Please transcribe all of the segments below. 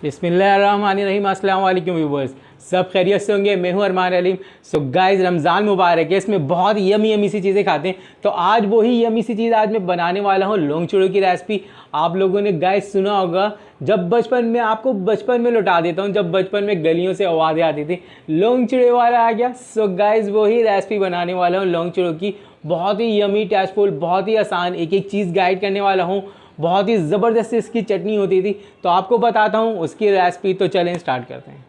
बिस्मिल्लाहिर्रहमानिर्रहीम। अस्सलाम वालेकुम व्यूवर्स, सब खैरियत से होंगे। मैं हूं अरमान अलीम। सो गाइस, रमज़ान मुबारक है। इसमें बहुत यमी यमी सी चीज़ें खाते हैं, तो आज वही यमी सी चीज़ आज मैं बनाने वाला हूं, लौंग चूड़ों की रेसिपी। आप लोगों ने गाइस सुना होगा, जब बचपन में, आपको बचपन में लौटा देता हूं, जब बचपन में गलियों से आवाज़ें आती थी लौंग चूड़े वाला आ गया। सो गाइस, वही रेसिपी बनाने वाला हूँ लौंग चूड़ों की। बहुत ही यमी, टेस्टफुल, बहुत ही आसान, एक एक चीज़ गाइड करने वाला हूँ। बहुत ही ज़बरदस्त इसकी चटनी होती थी, तो आपको बताता हूँ उसकी रेसिपी। तो चलें स्टार्ट करते हैं।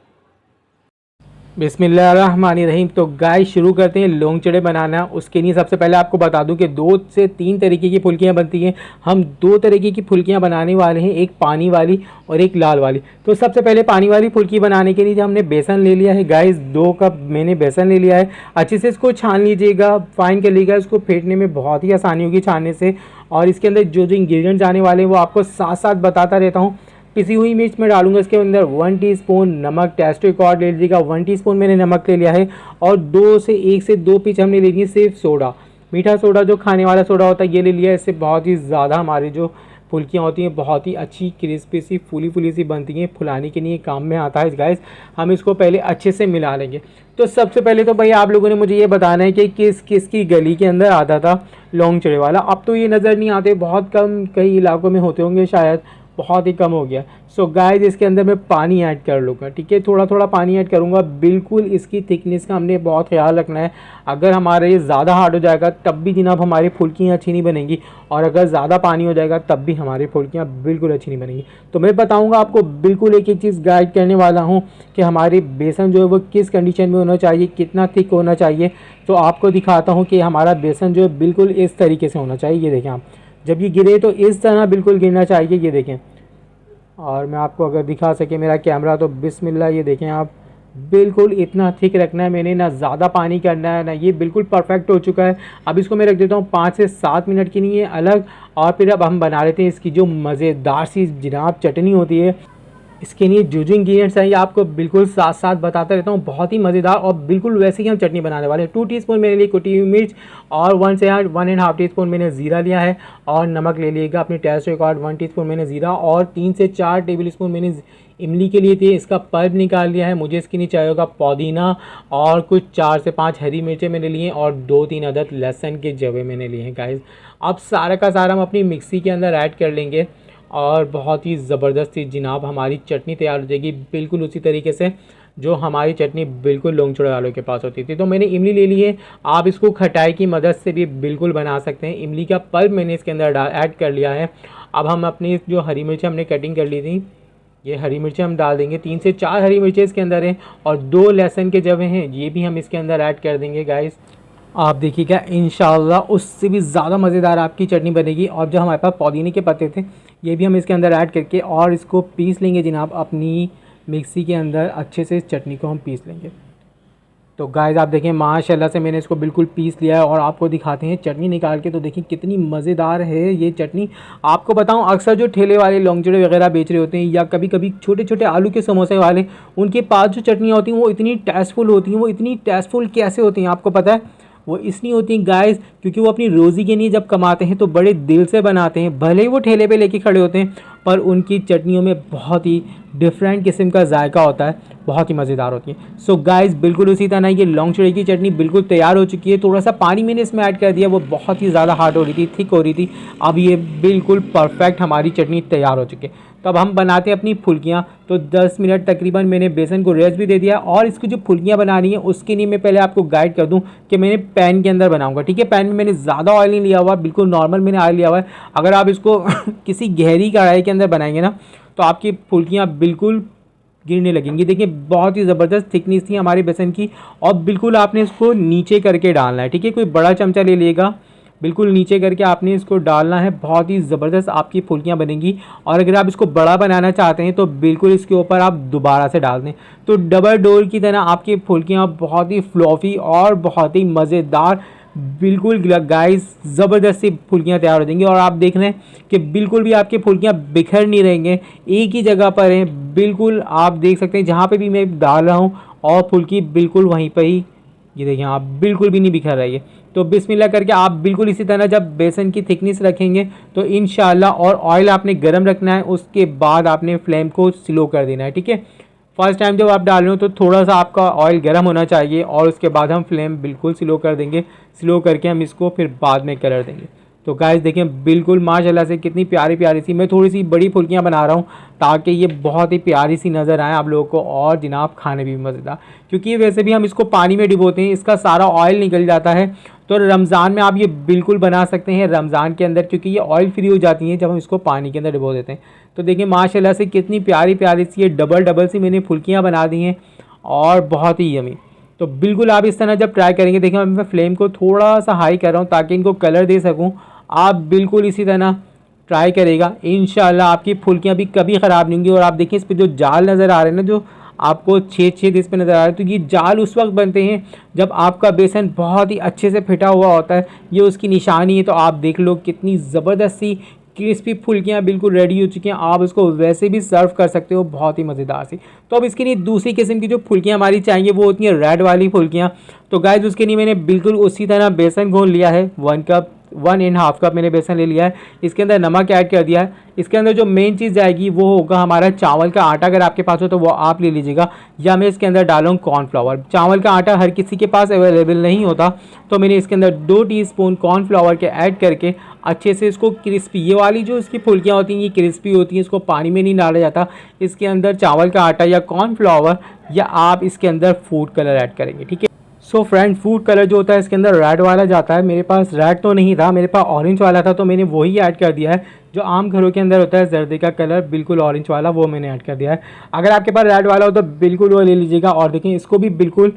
बिस्मिल्लाहिर्रहमानिर्रहीम। तो गाइस शुरू करते हैं लौंग चूड़े बनाना। उसके लिए सबसे पहले आपको बता दूं कि 2 से 3 तरीके की फुल्कियां बनती हैं। हम 2 तरीके की फुल्कियां बनाने वाले हैं, एक पानी वाली और एक लाल वाली। तो सबसे पहले पानी वाली फुल्की बनाने के लिए जो हमने बेसन ले लिया है गाइस, 2 कप मैंने बेसन ले लिया है। अच्छे से इसको छान लीजिएगा, फाइन कर लीजिएगा। इसको फेंटने में बहुत ही आसानी होगी छानने से। और इसके अंदर जो जो इंग्रेडिएंट्स आने वाले हैं वो आपको साथ साथ बताता रहता हूँ। पिसी हुई मिर्च में डालूंगा इसके अंदर 1 टीस्पून नमक, टेस्ट अकॉर्ड ले लीजिएगा। 1 टीस्पून मैंने नमक ले लिया है। और 1 से 2 पिंच हमने ले ली सिर्फ सोडा, मीठा सोडा, जो खाने वाला सोडा होता है, ये ले लिया। इससे बहुत ही ज़्यादा हमारी जो फुल्कियाँ होती हैं बहुत ही अच्छी क्रिस्पी सी, फूली फूली सी बनती हैं। फुलाने के लिए काम में आता है गाइस। हम इसको पहले अच्छे से मिला लेंगे। तो सबसे पहले तो भाई आप लोगों ने मुझे ये बताना है कि किस किस की गली के अंदर आता था लौंग चूड़े वाला। अब तो ये नज़र नहीं आते, बहुत कम कई इलाकों में होते होंगे, शायद बहुत ही कम हो गया। सो गाइस, इसके अंदर मैं पानी ऐड कर लूँगा, ठीक है। थोड़ा थोड़ा पानी ऐड करूँगा। बिल्कुल इसकी थिकनेस का हमने बहुत ख्याल रखना है। अगर हमारा ये ज़्यादा हार्ड हो जाएगा तब भी जनाब हमारी फुल्कियाँ अच्छी नहीं बनेंगी, और अगर ज़्यादा पानी हो जाएगा तब भी हमारी फुल्कियाँ बिल्कुल अच्छी नहीं बनेंगी। तो मैं बताऊँगा आपको, बिल्कुल एक एक चीज़ गाइड करने वाला हूँ कि हमारी बेसन जो है वो किस कंडीशन में होना चाहिए, कितना थिक होना चाहिए। तो आपको दिखाता हूँ कि हमारा बेसन जो है बिल्कुल इस तरीके से होना चाहिए। ये देखें आप, जब ये गिरे तो इस तरह बिल्कुल गिरना चाहिए, ये देखें। और मैं आपको अगर दिखा सके मेरा कैमरा तो बिस्मिल्लाह, ये देखें आप, बिल्कुल इतना थिक रखना है मैंने, ना ज़्यादा पानी करना है ना। ये बिल्कुल परफेक्ट हो चुका है। अब इसको मैं रख देता हूँ 5 से 7 मिनट के लिए अलग। और फिर अब हम बना लेते हैं इसकी जो मज़ेदार सी जनाब चटनी होती है। इसके लिए जो जो इंग्रीडियंट्स हैं ये आपको बिल्कुल साथ साथ बताता रहता हूँ। बहुत ही मज़ेदार और बिल्कुल वैसे ही हम चटनी बनाने वाले हैं। 2 टीस्पून मेरे लिए कुटी हुई मिर्च, और 1.5 टीस्पून मैंने ज़ीरा लिया है। और नमक ले लीजिएगा अपने टेस्ट अकॉर्ड। 1 टीस्पून मैंने ज़ीरा, और 3 से 4 टेबल स्पून मैंने इमली के लिए थे, इसका पल्प निकाल लिया है। मुझे इसके नीचे चाहिए पुदीना, और कुछ 4 से 5 हरी मिर्चें मैंने लिए, और 2-3 अदद लहसुन के जवे मैंने लिए हैं गाइस। अब सारा का सारा हम अपनी मिक्सी के अंदर ऐड कर लेंगे, और बहुत ही ज़बरदस्त जनाब हमारी चटनी तैयार हो जाएगी, बिल्कुल उसी तरीके से जो हमारी चटनी बिल्कुल लौंग चूड़े वालों के पास होती थी। तो मैंने इमली ले ली है। आप इसको खटाई की मदद से भी बिल्कुल बना सकते हैं। इमली का पल्प मैंने इसके अंदर ऐड कर लिया है। अब हम अपनी जो हरी मिर्चें हमने कटिंग कर ली थी, ये हरी मिर्चें हम डाल देंगे। 3 से 4 हरी मिर्चें इसके अंदर हैं, और 2 लहसुन के जवे हैं, ये भी हम इसके अंदर ऐड कर देंगे गाइस। आप देखिएगा, इंशाल्लाह उससे भी ज़्यादा मज़ेदार आपकी चटनी बनेगी। और जो हमारे पास पुदीने के पत्ते थे, ये भी हम इसके अंदर ऐड करके और इसको पीस लेंगे जनाब अपनी मिक्सी के अंदर। अच्छे से इस चटनी को हम पीस लेंगे। तो गाइस आप देखें, माशाल्लाह से मैंने इसको बिल्कुल पीस लिया है, और आपको दिखाते हैं चटनी निकाल के। तो देखिए कितनी मज़ेदार है ये चटनी। आपको बताऊं, अक्सर जो ठेले वाले लौंग चूड़े वगैरह बेच रहे होते हैं, या कभी कभी छोटे छोटे आलू के समोसे वाले, उनके पास जो चटनियाँ होती हैं वो इतनी टेस्टफुल होती हैं। वो इतनी टेस्टफुल कैसे होती हैं आपको पता है? वो इसलिए होती हैं गाइस क्योंकि वो अपनी रोज़ी के लिए जब कमाते हैं तो बड़े दिल से बनाते हैं। भले ही वो ठेले पे लेके खड़े होते हैं, पर उनकी चटनियों में बहुत ही डिफरेंट किस्म का जायका होता है, बहुत ही मज़ेदार होती है। सो गाइस, बिल्कुल उसी तरह ये लौंग चूड़े की चटनी बिल्कुल तैयार हो चुकी है। थोड़ा सा पानी मैंने इसमें ऐड कर दिया, वो बहुत ही ज़्यादा हार्ड हो रही थी, थिक हो रही थी। अब ये बिल्कुल परफेक्ट हमारी चटनी तैयार हो चुकी है। तो अब हम बनाते हैं अपनी फुल्कियाँ। तो 10 मिनट तकरीबन मैंने बेसन को रेस्ट भी दे दिया। और इसकी जो फुल्कियाँ बनानी है उसके लिए मैं पहले आपको गाइड कर दूं कि मैंने पैन के अंदर बनाऊंगा, ठीक है। पैन में मैंने ज़्यादा ऑयल नहीं लिया हुआ, बिल्कुल नॉर्मल मैंने ऑयल लिया हुआ है। अगर आप इसको किसी गहरी कढ़ाई के अंदर बनाएंगे ना, तो आपकी फुल्कियाँ बिल्कुल गिरने लगेंगी। देखिए बहुत ही ज़बरदस्त थिकनेस थी हमारे बेसन की। और बिल्कुल आपने इसको नीचे करके डालना है, ठीक है। कोई बड़ा चमचा ले लेगा, बिल्कुल नीचे करके आपने इसको डालना है। बहुत ही ज़बरदस्त आपकी फुल्कियाँ बनेंगी। और अगर आप इसको बड़ा बनाना चाहते हैं तो बिल्कुल इसके ऊपर आप दोबारा से डाल दें, तो डबल डोर की तरह आपकी फुल्कियाँ बहुत ही फ्लॉफी और बहुत ही मज़ेदार, बिल्कुल गाइस ज़बरदस्त सी फुल्कियाँ तैयार हो जाएंगी। और आप देख रहे हैं कि बिल्कुल भी आपकी फुल्कियाँ बिखर नहीं रहेंगे, एक ही जगह पर हैं। बिल्कुल आप देख सकते हैं जहाँ पे भी मैं डाल रहा हूँ, और फुल्की बिल्कुल वहीं पर ही ये देखिए आप बिल्कुल भी नहीं बिखर रही है। तो बिस्मिल्लाह करके आप बिल्कुल इसी तरह जब बेसन की थिकनेस रखेंगे तो इंशाल्लाह, और ऑयल आपने गर्म रखना है, उसके बाद आपने फ्लेम को स्लो कर देना है, ठीक है। फर्स्ट टाइम जब आप डाल रहे हो तो थोड़ा सा आपका ऑयल गर्म होना चाहिए और उसके बाद हम फ्लेम बिल्कुल स्लो कर देंगे। स्लो करके हम इसको फिर बाद में कलर देंगे। तो गाइस देखें बिल्कुल माशाल्लाह से कितनी प्यारी प्यारी सी, मैं थोड़ी सी बड़ी फुल्कियाँ बना रहा हूँ ताकि ये बहुत ही प्यारी सी नज़र आए आप लोगों को, और जनाब खाने भी मज़ेदार। क्योंकि वैसे भी हम इसको पानी में डिबोते हैं, इसका सारा ऑयल निकल जाता है। तो रमज़ान में आप ये बिल्कुल बना सकते हैं रमज़ान के अंदर, क्योंकि ये ऑयल फ्री हो जाती हैं जब हम इसको पानी के अंदर डिबो देते हैं। तो देखिए माशाल्लाह से कितनी प्यारी प्यारी सी ये डबल डबल सी मैंने फुल्कियाँ बना दी हैं और बहुत ही यमी। तो बिल्कुल आप इस तरह जब ट्राई करेंगे, देखिए मैं फ्लेम को थोड़ा सा हाई कर रहा हूँ ताकि इनको कलर दे सकूँ। आप बिल्कुल इसी तरह ट्राई करेगा, इंशाल्लाह आपकी फुल्कियाँ भी कभी ख़राब नहीं होंगी। और आप देखिए इस पर जो जाल नज़र आ रहे हैं ना, जो आपको छेद छेद इस पर नज़र आ रहा है, तो ये जाल उस वक्त बनते हैं जब आपका बेसन बहुत ही अच्छे से फिटा हुआ होता है, ये उसकी निशानी है। तो आप देख लो कितनी ज़बरदस्त सी क्रिस्पी फुल्कियाँ बिल्कुल रेडी हो चुकी हैं। आप इसको वैसे भी सर्व कर सकते हो, बहुत ही मज़ेदार सी। तो अब इसके लिए दूसरी किस्म की जो फुल्कियाँ हमारी चाहिए वो होती हैं रेड वाली फुल्कियाँ। तो गाइस उसके लिए मैंने बिल्कुल उसी तरह बेसन घोल लिया है, 1.5 कप मैंने बेसन ले लिया है। इसके अंदर नमक ऐड कर दिया है। इसके अंदर जो मेन चीज़ जाएगी वो होगा हमारा चावल का आटा। अगर आपके पास हो तो वो आप ले लीजिएगा, या मैं इसके अंदर डालूँ कॉर्नफ्लावर। चावल का आटा हर किसी के पास अवेलेबल नहीं होता, तो मैंने इसके अंदर 2 टीस्पून कॉर्नफ्लावर के ऐड करके अच्छे से इसको क्रिस्पी, ये वाली जो इसकी फुल्कियाँ होती हैं ये क्रिस्पी होती हैं, इसको पानी में नहीं डाला जाता। इसके अंदर चावल का आटा या कॉर्नफ्लावर, या आप इसके अंदर फूड कलर ऐड करेंगे, ठीक है। सो फ्रेंड फूड कलर जो होता है इसके अंदर रेड वाला जाता है। मेरे पास रेड तो नहीं था, मेरे पास ऑरेंज वाला था, तो मैंने वही ऐड कर दिया है। जो आम घरों के अंदर होता है जर्दे का कलर बिल्कुल ऑरेंज वाला, वो मैंने ऐड कर दिया है। अगर आपके पास रेड वाला हो तो बिल्कुल वो ले लीजिएगा। और देखें इसको भी बिल्कुल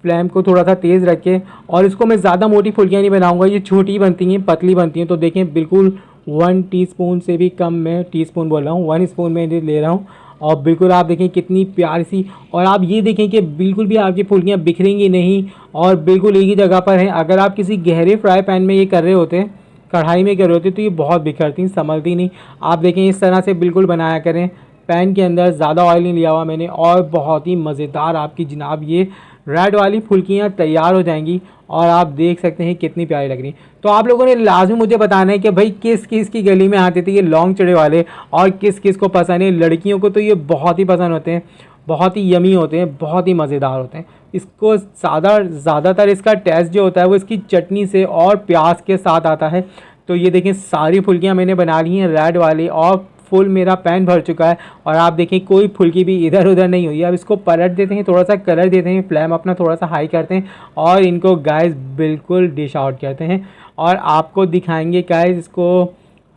फ्लेम को थोड़ा सा तेज़ रखें, और इसको मैं ज़्यादा मोटी फुल्कियाँ नहीं बनाऊँगा, ये छोटी बनती हैं, पतली बनती हैं। तो देखें बिल्कुल 1 टीस्पून से भी कम, मैं टीस्पून बोल रहा हूँ, 1 स्पून में ले रहा हूँ। और बिल्कुल आप देखें कितनी प्यारी सी, और आप ये देखें कि बिल्कुल भी आपकी फुल्कियाँ बिखरेंगी नहीं और बिल्कुल एक ही जगह पर हैं। अगर आप किसी गहरे फ्राई पैन में ये कर रहे होते हैं, कढ़ाई में कर रहे होते, तो ये बहुत बिखरती, संभलती नहीं। आप देखें इस तरह से बिल्कुल बनाया करें, पैन के अंदर ज़्यादा ऑयल नहीं लिया हुआ मैंने, और बहुत ही मज़ेदार आपकी जनाब ये रेड वाली फुल्कियाँ तैयार हो जाएंगी। और आप देख सकते हैं कितनी प्यारी लग रही हैं। तो आप लोगों ने लाजमी मुझे बताना है कि भाई किस किस की गली में आते थे ये लौंग चढ़े वाले, और किस किस को पसंद है। लड़कियों को तो ये बहुत ही पसंद होते हैं, बहुत ही यमी होते हैं, बहुत ही मज़ेदार होते हैं। इसको ज़्यादातर इसका टेस्ट जो होता है वो इसकी चटनी से और प्याज के साथ आता है। तो ये देखें सारी फुल्कियाँ मैंने बना ली हैं रेड वाली, और फुल मेरा पैन भर चुका है। और आप देखें कोई फुल्की भी इधर उधर नहीं हुई है। अब इसको पलट देते हैं, थोड़ा सा कलर देते हैं, फ्लेम अपना थोड़ा सा हाई करते हैं, और इनको गाइस बिल्कुल डिश आउट करते हैं। और आपको दिखाएंगे गाइस इसको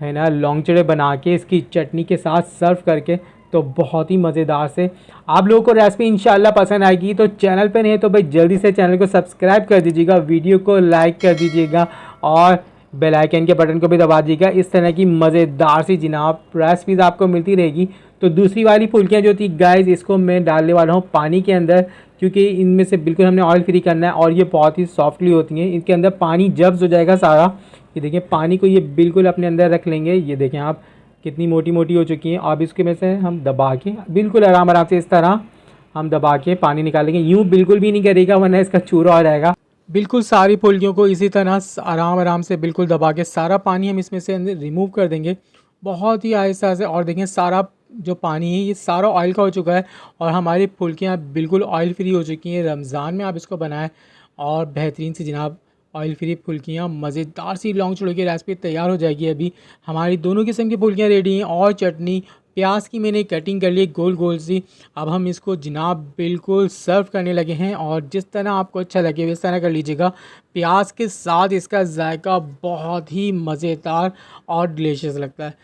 है ना लौंग चड़े बना के इसकी चटनी के साथ सर्व करके, तो बहुत ही मज़ेदार से। आप लोगों को रेसिपी इंशाल्लाह पसंद आएगी। तो चैनल पर नहीं है तो भाई जल्दी से चैनल को सब्सक्राइब कर दीजिएगा, वीडियो को लाइक कर दीजिएगा, और बेल आइकन के बटन को भी दबा दीजिएगा। इस तरह की मज़ेदार सी जनाब रेसिपीज़ आपको मिलती रहेगी। तो दूसरी वाली फुल्कियाँ जो थी गाइस, इसको मैं डालने वाला हूँ पानी के अंदर, क्योंकि इनमें से बिल्कुल हमने ऑयल फ्री करना है, और ये बहुत ही सॉफ्टली होती हैं। इनके अंदर पानी जब्स हो जाएगा सारा। ये देखिए पानी को ये बिल्कुल अपने अंदर रख लेंगे। ये देखें आप कितनी मोटी मोटी हो चुकी हैं। अब इसके में से हम दबा के बिल्कुल आराम आराम से इस तरह हम दबा के पानी निकालेंगे। यूँ बिल्कुल भी नहीं करेगा वरना इसका चूरा हो जाएगा। बिल्कुल सारी फुल्कियों को इसी तरह आराम आराम से बिल्कुल दबा के सारा पानी हम इसमें से रिमूव कर देंगे, बहुत ही आहिस्ता से। और देखें सारा जो पानी है ये सारा ऑयल का हो चुका है, और हमारी फुल्कियाँ बिल्कुल ऑयल फ्री हो चुकी हैं। रमज़ान में आप इसको बनाएं, और बेहतरीन सी जनाब ऑयल फ्री फुल्कियाँ मज़ेदार सी लौंग चूड़े की रेसिपी तैयार हो जाएगी। अभी हमारी दोनों किस्म की फुल्कियाँ रेडी हैं, और चटनी प्याज की मैंने कटिंग कर ली गोल गोल सी। अब हम इसको जनाब बिल्कुल सर्व करने लगे हैं, और जिस तरह आपको अच्छा लगे इस तरह कर लीजिएगा। प्याज के साथ इसका जायका बहुत ही मज़ेदार और डिलीशियस लगता है।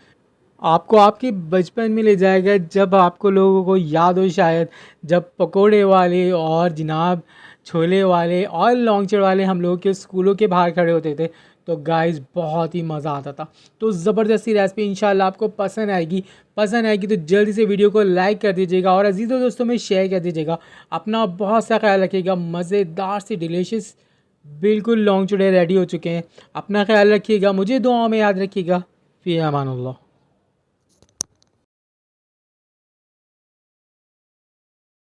आपको आपके बचपन में ले जाएगा, जब आपको लोगों को याद हो शायद, जब पकोड़े वाले और जनाब छोले वाले और लौंग चढ़ वाले हम लोग के स्कूलों के बाहर खड़े होते थे। तो गाइस बहुत ही मज़ा आता था। तो ज़बरदस्ती रेसिपी इंशाल्लाह आपको पसंद आएगी। तो जल्दी से वीडियो को लाइक कर दीजिएगा, और अजीज़ों दोस्तों में शेयर कर दीजिएगा। अपना बहुत सा ख्याल रखिएगा। मज़ेदार सी डिलीशियस बिल्कुल लौंग चूड़े रेडी हो चुके हैं। अपना ख्याल रखिएगा, मुझे दुआओं में याद रखिएगा। फ़ी अमानुल्लाह।